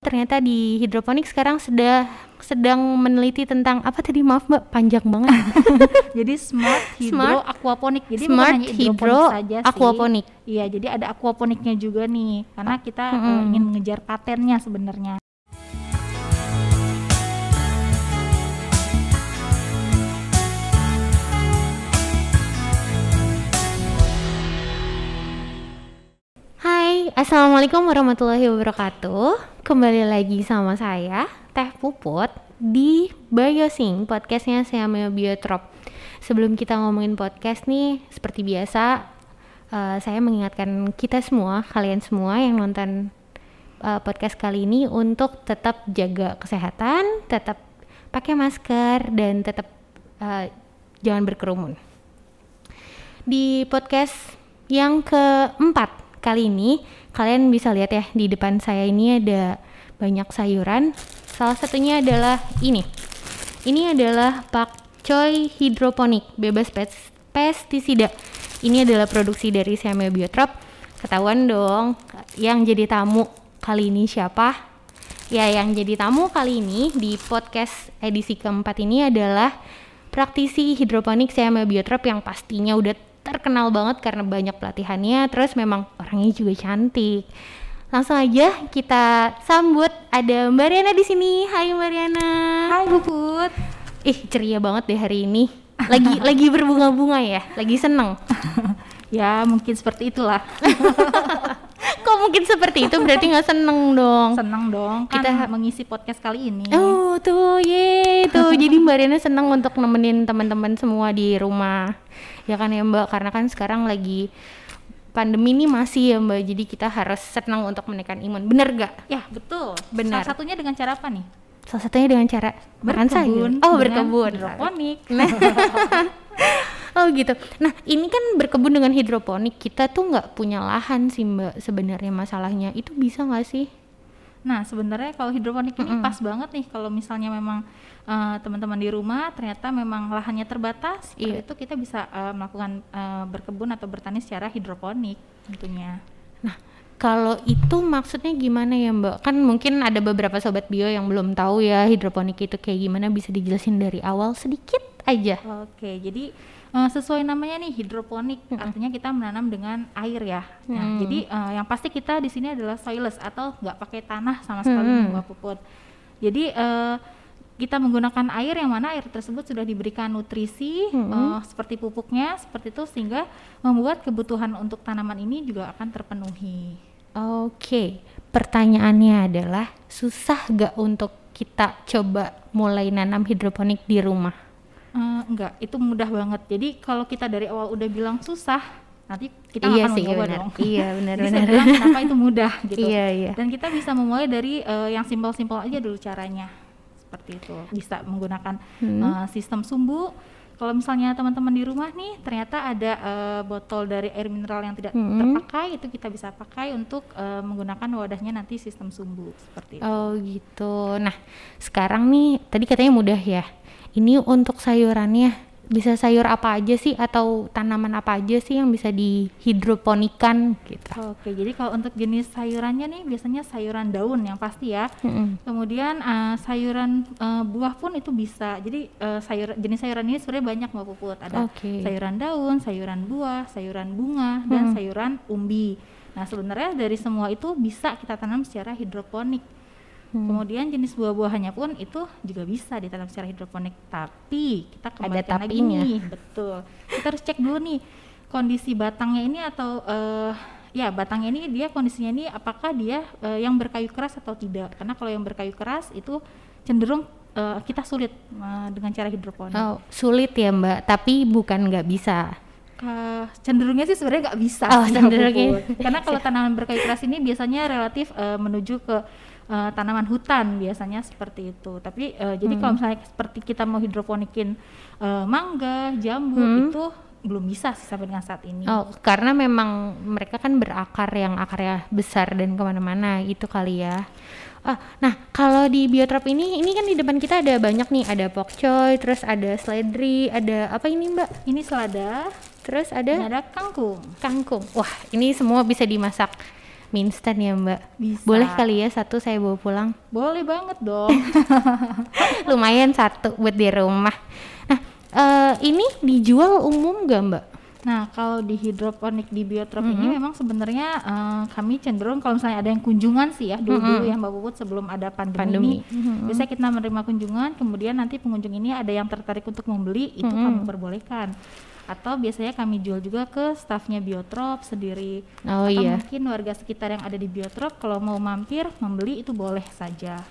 Ternyata di hidroponik sekarang sedang meneliti tentang apa tadi, maaf Mbak, panjang banget. Jadi smart hidro aquaponik. Jadi Smart bukan hanya hidro hidroponik saja sih. aquaponik. Iya, jadi ada aquaponiknya juga nih. Karena kita ingin mengejar patennya sebenarnya. Hai, assalamualaikum warahmatullahi wabarakatuh. Kembali lagi sama saya, Teh Puput, di Biosing, podcastnya Seameo Biotrop. Sebelum kita ngomongin podcast nih, seperti biasa, saya mengingatkan kita semua, kalian semua yang nonton podcast kali ini untuk tetap jaga kesehatan, tetap pakai masker, dan tetap jangan berkerumun. Di podcast yang keempat kali ini, kalian bisa lihat ya, di depan saya ini ada banyak sayuran. Salah satunya adalah ini. Ini adalah pakcoy hidroponik bebas pestisida. Ini adalah produksi dari Seameo Biotrop. Ketahuan dong, yang jadi tamu kali ini siapa? Ya, yang jadi tamu kali ini di podcast edisi keempat ini adalah praktisi hidroponik Seameo Biotrop yang pastinya udah terkenal banget karena banyak pelatihannya, terus memang orangnya juga cantik. Langsung aja kita sambut, ada Mbak Riana di sini. Hai Mbak Riana. Hai Puput. Ceria banget deh hari ini. Lagi berbunga-bunga ya, lagi seneng. Ya mungkin seperti itulah. Kok mungkin seperti itu, berarti nggak seneng dong? Seneng dong, kan kita mengisi podcast kali ini. Oh tuh, tuh. Jadi Mbak Riana seneng untuk nemenin teman-teman semua di rumah. Ya kan ya Mbak, karena kan sekarang lagi pandemi ini masih ya Mbak, jadi kita harus senang untuk menekan imun, bener gak? Ya betul, benar. Salah satunya dengan cara apa nih? Salah satunya dengan cara makan sayur. Oh, berkebun. Hidroponik. Oh gitu. Nah ini kan berkebun dengan hidroponik, kita tuh nggak punya lahan sih Mbak sebenarnya, masalahnya itu bisa nggak sih? Nah sebenarnya kalau hidroponik ini pas banget nih kalau misalnya memang teman-teman di rumah ternyata memang lahannya terbatas, itu kita bisa melakukan berkebun atau bertani secara hidroponik tentunya. Nah kalau itu maksudnya gimana ya Mbak? Kan mungkin ada beberapa sobat bio yang belum tahu ya hidroponik itu kayak gimana, bisa dijelasin dari awal sedikit aja? Oke, jadi sesuai namanya nih hidroponik, artinya kita menanam dengan air ya. Nah, jadi yang pasti kita di sini adalah soilless atau nggak pakai tanah sama sekali Mbak Puput. Jadi kita menggunakan air yang mana air tersebut sudah diberikan nutrisi seperti pupuknya, seperti itu, sehingga membuat kebutuhan untuk tanaman ini juga akan terpenuhi. Oke, pertanyaannya adalah susah gak untuk kita coba mulai nanam hidroponik di rumah? Enggak, itu mudah banget. Jadi kalau kita dari awal udah bilang susah, nanti kita nggak akan mencoba dong. Iya benar. Kenapa itu mudah gitu. Iya. Dan kita bisa memulai dari yang simpel-simpel aja dulu caranya. Seperti itu, bisa menggunakan sistem sumbu. Kalau misalnya teman-teman di rumah nih ternyata ada botol dari air mineral yang tidak terpakai, itu kita bisa pakai untuk menggunakan wadahnya nanti sistem sumbu seperti itu. Oh gitu. Nah sekarang nih tadi katanya mudah ya, ini untuk sayurannya bisa sayur apa aja sih atau tanaman apa aja sih yang bisa dihidroponikan gitu? Oke, jadi kalau untuk jenis sayurannya nih biasanya sayuran daun yang pasti ya. Kemudian sayuran buah pun itu bisa. Jadi jenis sayuran ini sebenarnya banyak Mbak Puput. Ada sayuran daun, sayuran buah, sayuran bunga, dan sayuran umbi. Nah sebenarnya dari semua itu bisa kita tanam secara hidroponik. Kemudian jenis buah-buahannya pun itu juga bisa ditanam secara hidroponik, tapi kita kembalikan lagi nih, betul. Kita harus cek dulu nih kondisi batangnya ini atau batangnya ini dia kondisinya ini apakah dia yang berkayu keras atau tidak. Karena kalau yang berkayu keras itu cenderung kita sulit dengan cara hidroponik. Oh, sulit ya Mbak, tapi bukan nggak bisa. Cenderungnya sih sebenarnya nggak bisa. Karena kalau tanaman berkayu keras ini biasanya relatif menuju ke tanaman hutan biasanya seperti itu. Tapi jadi kalau misalnya seperti kita mau hidroponikin mangga, jambu itu belum bisa sih sampai dengan saat ini. Oh, karena memang mereka kan berakar yang akarnya besar dan kemana-mana itu kali ya. Nah kalau di Biotrop ini kan di depan kita ada banyak nih, ada pokcoy, terus ada seledri, ada apa ini Mbak? Ini selada, terus ada kangkung. Wah ini semua bisa dimasak mie instan ya Mbak? Bisa. Boleh kali ya satu saya bawa pulang? Boleh banget dong. Lumayan satu buat di rumah. Nah, ini dijual umum gak Mbak? Nah, kalau di hidroponik di Biotrop ini memang sebenarnya kami cenderung kalau misalnya ada yang kunjungan sih ya, dulu yang Mbak Puput sebelum ada pandemi. Biasanya kita menerima kunjungan, kemudian nanti pengunjung ini ada yang tertarik untuk membeli, itu kami perbolehkan. Atau biasanya kami jual juga ke stafnya Biotrop sendiri. Atau mungkin warga sekitar yang ada di Biotrop kalau mau mampir membeli itu boleh saja.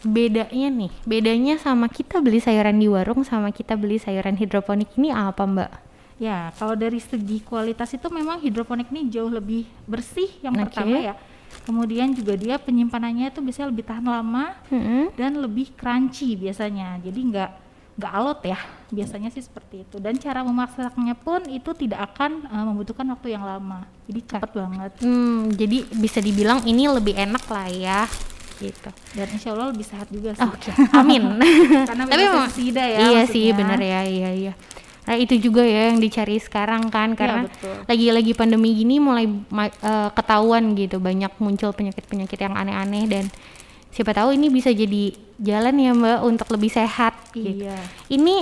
Bedanya sama kita beli sayuran di warung sama kita beli sayuran hidroponik ini apa Mbak? Ya, kalau dari segi kualitas itu memang hidroponik ini jauh lebih bersih yang pertama ya. Kemudian juga dia penyimpanannya itu biasanya lebih tahan lama dan lebih crunchy biasanya. Jadi nggak alot ya, biasanya sih seperti itu. Dan cara memasaknya pun itu tidak akan membutuhkan waktu yang lama. Jadi cepat banget. Jadi bisa dibilang ini lebih enak lah ya. Gitu. Dan insya Allah lebih sehat juga sih. Amin. Karena bebas pestisida ya. Iya maksudnya. Sih benar ya, iya. Nah itu juga ya yang dicari sekarang kan, karena lagi-lagi pandemi gini mulai ketahuan gitu, banyak muncul penyakit-penyakit yang aneh-aneh dan siapa tahu ini bisa jadi jalan ya Mbak untuk lebih sehat. Gitu. Ini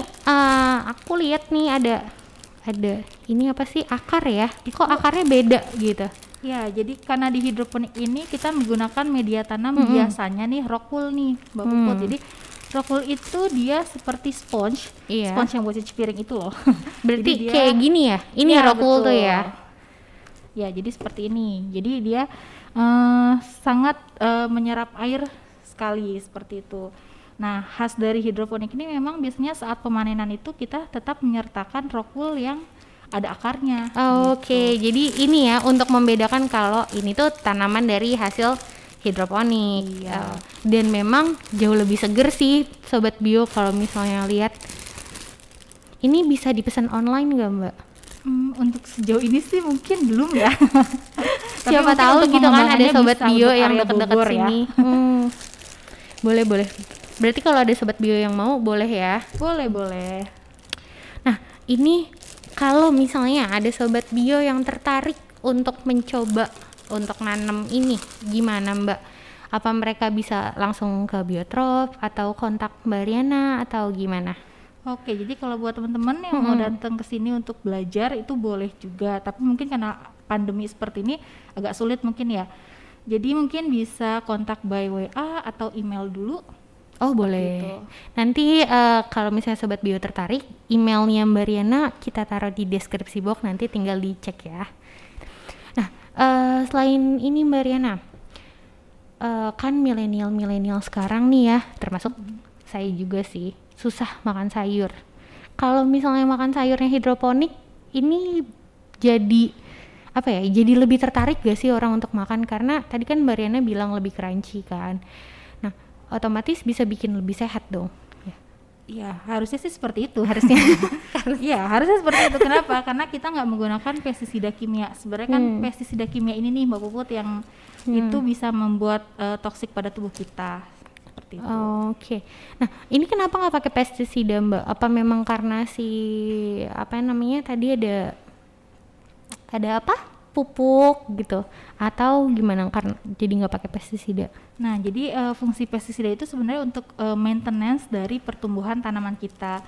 aku lihat nih ada ini apa sih, akar ya? Kok akarnya beda gitu? Ya, jadi karena di hidroponik ini kita menggunakan media tanam biasanya nih rock wool nih Mbak Puput. Jadi rock wool itu dia seperti sponge yang buat cuci piring itu loh. Berarti dia, kayak gini ya? Ini rock wool tuh ya? Ya, jadi seperti ini. Jadi dia sangat menyerap air sekali seperti itu. Nah, khas dari hidroponik ini memang biasanya saat pemanenan itu kita tetap menyertakan rock wool yang ada akarnya. Oke, jadi ini ya untuk membedakan kalau ini tuh tanaman dari hasil hidroponik. Dan memang jauh lebih seger sih Sobat Bio kalau misalnya lihat. Ini bisa dipesan online nggak Mbak? Untuk sejauh ini sih mungkin belum ya. Siapa tahu gitu kan ada Sobat Bio yang dekat-dekat sini. Boleh. Berarti kalau ada Sobat Bio yang mau boleh ya? Boleh. Nah ini kalau misalnya ada Sobat Bio yang tertarik untuk mencoba untuk nanam ini, gimana Mbak? Apa mereka bisa langsung ke Biotrop atau kontak Mbak Riana atau gimana? Oke, jadi kalau buat teman-teman yang mau datang ke sini untuk belajar itu boleh juga, tapi mungkin karena pandemi seperti ini agak sulit mungkin ya. Jadi mungkin bisa kontak by WA atau email dulu. Oh boleh. Gitu. Nanti kalau misalnya Sobat Bio tertarik, emailnya Mbak Riana kita taruh di deskripsi box, nanti tinggal dicek ya. Nah selain ini Mbak Riana, kan milenial sekarang nih ya, termasuk saya juga sih, susah makan sayur. Kalau misalnya makan sayurnya hidroponik, ini jadi apa ya? Jadi lebih tertarik gak sih orang untuk makan? Karena tadi kan Mbak Riana bilang lebih crunchy kan. Otomatis bisa bikin lebih sehat dong. Ya harusnya sih seperti itu. Harusnya seperti itu. Kenapa? Karena kita nggak menggunakan pestisida kimia. Sebenarnya kan pestisida kimia ini nih Mbak Puput yang itu bisa membuat toksik pada tubuh kita. Seperti itu. Oke. Nah ini kenapa nggak pakai pestisida Mbak? Apa memang karena tadi ada apa? Pupuk gitu atau gimana karena jadi nggak pakai pestisida? Nah jadi fungsi pestisida itu sebenarnya untuk maintenance dari pertumbuhan tanaman kita.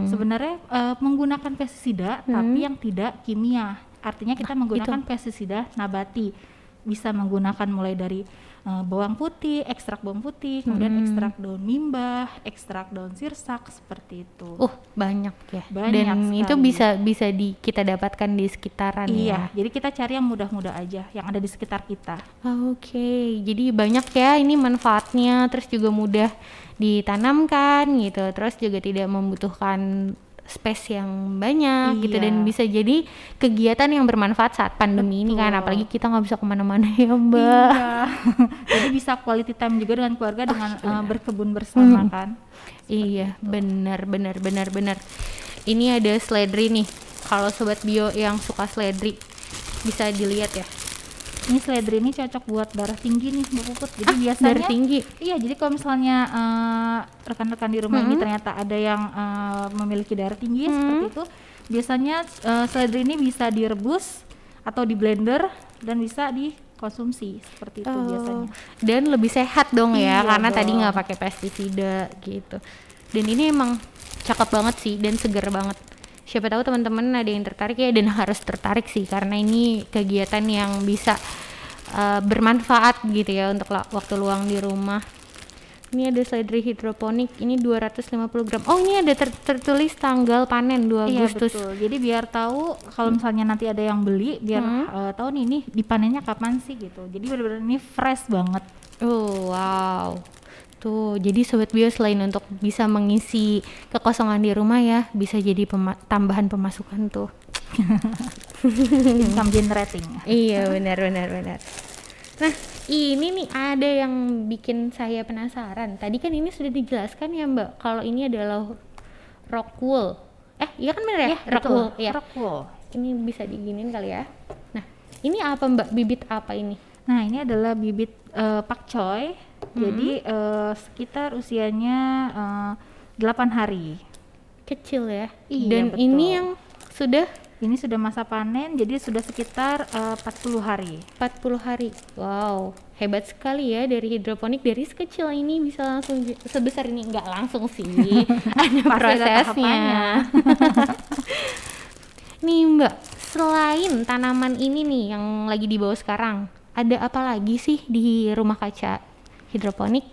Sebenarnya menggunakan pestisida tapi yang tidak kimia, artinya kita menggunakan pestisida nabati. Bisa menggunakan mulai dari bawang putih, ekstrak bawang putih, kemudian ekstrak daun mimbah, ekstrak daun sirsak, seperti itu. Banyak ya. Dan sekali. Itu bisa kita dapatkan di sekitaran ya. Iya, jadi kita cari yang mudah-mudah aja, yang ada di sekitar kita. Oke, jadi banyak ya ini manfaatnya, terus juga mudah ditanamkan gitu, terus juga tidak membutuhkan space yang banyak gitu, dan bisa jadi kegiatan yang bermanfaat saat pandemi ini kan, apalagi kita nggak bisa kemana-mana ya Mbak. Jadi bisa quality time juga dengan keluarga dengan berkebun bersama kan. Iya benar. Ini ada seledri nih, kalau Sobat Bio yang suka seledri bisa dilihat ya. Ini seledri ini cocok buat darah tinggi nih Mbak Puput. Jadi biasanya darah tinggi. Iya, jadi kalau misalnya rekan-rekan di rumah ini ternyata ada yang memiliki darah tinggi seperti itu, biasanya seledri ini bisa direbus atau di blender dan bisa konsumsi seperti itu biasanya. Dan lebih sehat dong ya, karena dong. tadi nggak pakai pestisida gitu. Dan ini emang cakep banget sih dan seger banget. Siapa tahu teman-teman ada yang tertarik ya, dan harus tertarik sih karena ini kegiatan yang bisa bermanfaat gitu ya untuk waktu luang di rumah. Ini ada seledri hidroponik, ini 250 gram. Oh, ini ada tertulis tanggal panen 2 Agustus. Betul. Jadi biar tahu kalau misalnya nanti ada yang beli, biar tahu nih ini dipanennya kapan sih gitu. Jadi benar-benar ini fresh banget. Oh, wow. Tuh, jadi Sobat Bio selain untuk bisa mengisi kekosongan di rumah ya, bisa jadi tambahan pemasukan tuh. Income generating. Iya, benar. Nah, ini nih ada yang bikin saya penasaran. Tadi kan ini sudah dijelaskan ya Mbak, kalau ini adalah rock wool. Iya kan benar ya? Rock wool. Ya. Rock wool. Ini bisa diginin kali ya. Nah, ini apa Mbak? Bibit apa ini? Nah, ini adalah bibit pakcoy. Jadi sekitar usianya 8 hari. Kecil ya. Iya, dan betul. Ini yang sudah ini sudah masa panen, jadi sudah sekitar 40 hari. 40 hari. Wow, hebat sekali ya, dari hidroponik dari sekecil ini bisa langsung sebesar ini. Enggak langsung sih. Ada prosesnya. Nih Mbak, selain tanaman ini nih yang lagi dibawa sekarang, ada apa lagi sih di rumah kaca hidroponik?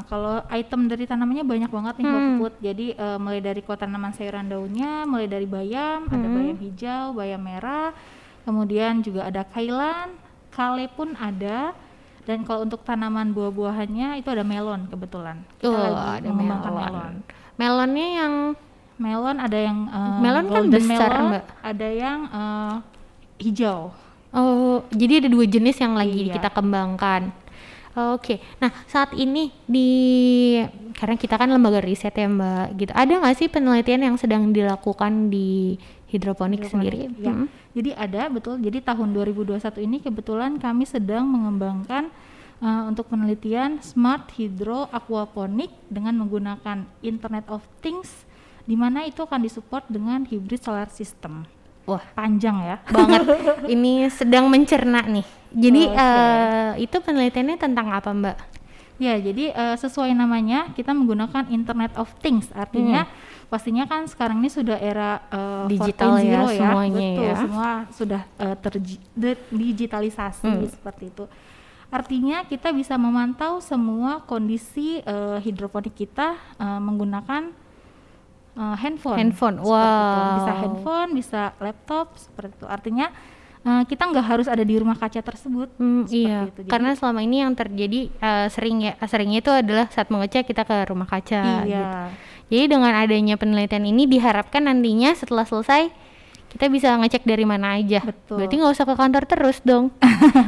Kalau item dari tanamannya banyak banget nih Mbak Puput. Jadi mulai dari tanaman sayuran daunnya, mulai dari bayam, ada bayam hijau, bayam merah, kemudian juga ada kailan, kale pun ada. Dan kalau untuk tanaman buah-buahannya itu ada melon kebetulan. Kita lagi ada mengembangkan melon. Melonnya yang melon ada yang melon kan besar melon, Mbak. Ada yang hijau. Oh, jadi ada 2 jenis yang lagi kita kembangkan. Oke. Nah, saat ini karena kita kan lembaga riset ya Mbak, gitu. Ada nggak sih penelitian yang sedang dilakukan di hidroponik sendiri? Ya. Jadi ada, betul. Jadi tahun 2021 ini kebetulan kami sedang mengembangkan untuk penelitian smart hydro aquaponik dengan menggunakan Internet of Things, di mana itu akan disupport dengan hybrid solar system. Wah, panjang ya banget. Ini sedang mencerna nih. Jadi itu penelitiannya tentang apa Mbak? Ya, jadi sesuai namanya kita menggunakan Internet of Things. Artinya pastinya kan sekarang ini sudah era digital ya semuanya. Betul, ya. Semua sudah digitalisasi seperti itu. Artinya kita bisa memantau semua kondisi hidroponik kita menggunakan handphone. Wow. Bisa handphone, bisa laptop seperti itu. Artinya kita nggak harus ada di rumah kaca tersebut. Iya. Itu. Karena selama ini yang terjadi seringnya itu adalah saat mengecek kita ke rumah kaca. Iya. Gitu. Jadi dengan adanya penelitian ini diharapkan nantinya setelah selesai kita bisa ngecek dari mana aja. Betul. Berarti nggak usah ke kantor terus dong.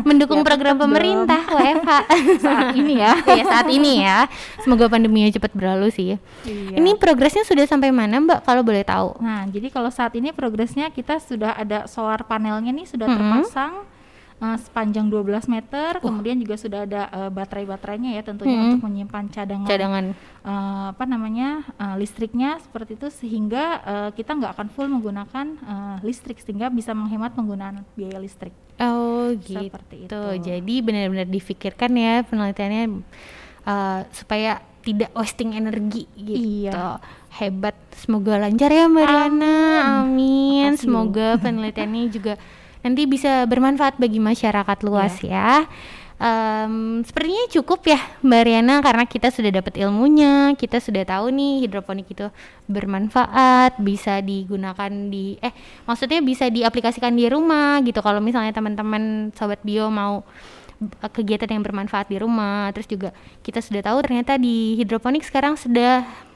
Mendukung program pemerintah WFH saat ini ya. Ya saat ini ya. Semoga pandeminya cepat berlalu sih. Iya. Ini progresnya sudah sampai mana Mbak kalau boleh tahu? Nah, jadi kalau saat ini progresnya kita sudah ada solar panelnya nih sudah terpasang sepanjang 12 meter. Kemudian juga sudah ada baterai-baterainya ya tentunya untuk menyimpan cadangan listriknya seperti itu, sehingga kita nggak akan full menggunakan listrik, sehingga bisa menghemat penggunaan biaya listrik. Oh gitu. Seperti itu. Jadi benar-benar difikirkan ya penelitiannya supaya tidak wasting energi gitu. Iya. Hebat. Semoga lancar ya Mbak Riana. Amin. Semoga penelitiannya juga nanti bisa bermanfaat bagi masyarakat luas ya. Sepertinya cukup ya Mbak Riana, karena kita sudah dapat ilmunya, kita sudah tahu nih hidroponik itu bermanfaat, bisa digunakan maksudnya bisa diaplikasikan di rumah gitu. Kalau misalnya teman-teman Sobat Bio mau kegiatan yang bermanfaat di rumah, terus juga kita sudah tahu ternyata di hidroponik sekarang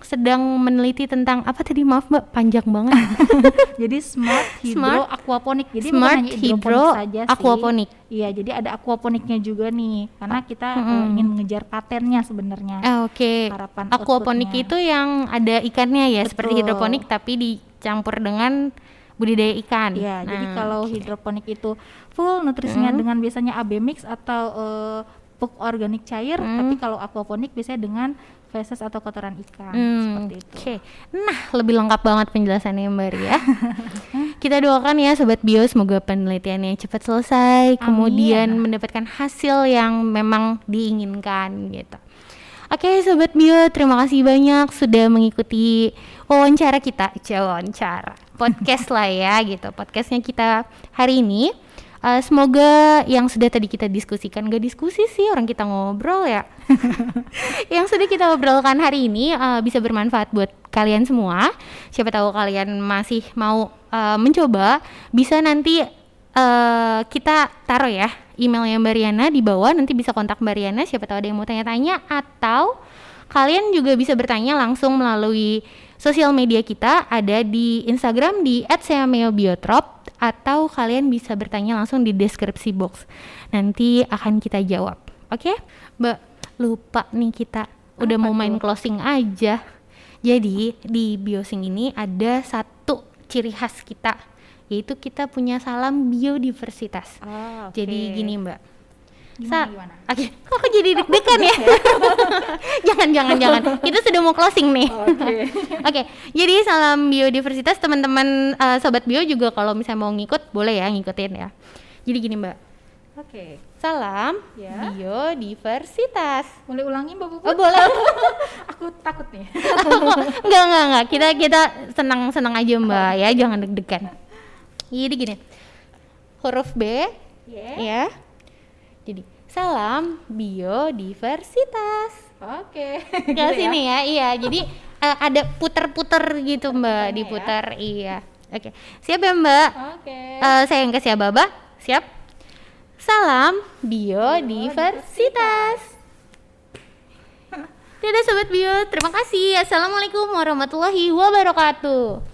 sedang meneliti tentang apa tadi, maaf Mbak, panjang banget. Jadi smart hydro aquaponik. Jadi smart bukan hanya hydro saja aquaponik. Iya, jadi ada aquaponiknya juga nih, karena kita ingin mengejar patennya sebenarnya. Oke. Aquaponik itu yang ada ikannya ya. Betul. Seperti hidroponik tapi dicampur dengan budidaya ikan. Iya, jadi kalau hidroponik itu full nutrisinya dengan biasanya AB mix atau pupuk organik cair, tapi kalau aquaponik biasanya dengan feses atau kotoran ikan, seperti itu. Oke. Nah, lebih lengkap banget penjelasannya Mbak Ria. Kita doakan ya Sobat Bio, semoga penelitiannya cepat selesai, kemudian mendapatkan hasil yang memang diinginkan gitu. Oke Sobat Bio, terima kasih banyak sudah mengikuti wawancara kita, podcast lah ya gitu, podcastnya kita hari ini. Semoga yang sudah tadi kita diskusikan, gak diskusi sih, orang kita ngobrol ya. Yang sudah kita obrolkan hari ini bisa bermanfaat buat kalian semua. Siapa tahu kalian masih mau mencoba, bisa nanti kita taruh ya emailnya Mbak Riana di bawah, nanti bisa kontak Mbak Riana, siapa tahu ada yang mau tanya-tanya, atau kalian juga bisa bertanya langsung melalui sosial media kita, ada di Instagram di @seameobiotrop, atau kalian bisa bertanya langsung di deskripsi box. Nanti akan kita jawab. Oke? Mbak, lupa nih kita udah mau main closing aja. Jadi di Biosing ini ada satu ciri khas kita, yaitu kita punya salam biodiversitas. Jadi gini Mbak. Gimana? Oke, kok jadi deg-degan ya? jangan. Kita sudah mau closing nih. Oke. Jadi salam biodiversitas, teman-teman Sobat Bio juga kalau misalnya mau ngikut boleh ya, ngikutin ya. Jadi gini Mbak. Salam biodiversitas. Boleh ulangi Mbak Puput? Oh boleh. Aku takut nih. Enggak. Kita senang aja Mbak ya, jangan deg-degan. Jadi gini. Huruf B ya. Jadi salam biodiversitas. Oke. Ke sini ya. Iya. Jadi ada puter-puter gitu Mbak, diputar. Ya? Iya. Oke. Siap ya Mbak? Oke. Saya yang kasih Aba. Siap? Salam biodiversitas. Dadah Sobat Bio, terima kasih. Assalamualaikum warahmatullahi wabarakatuh.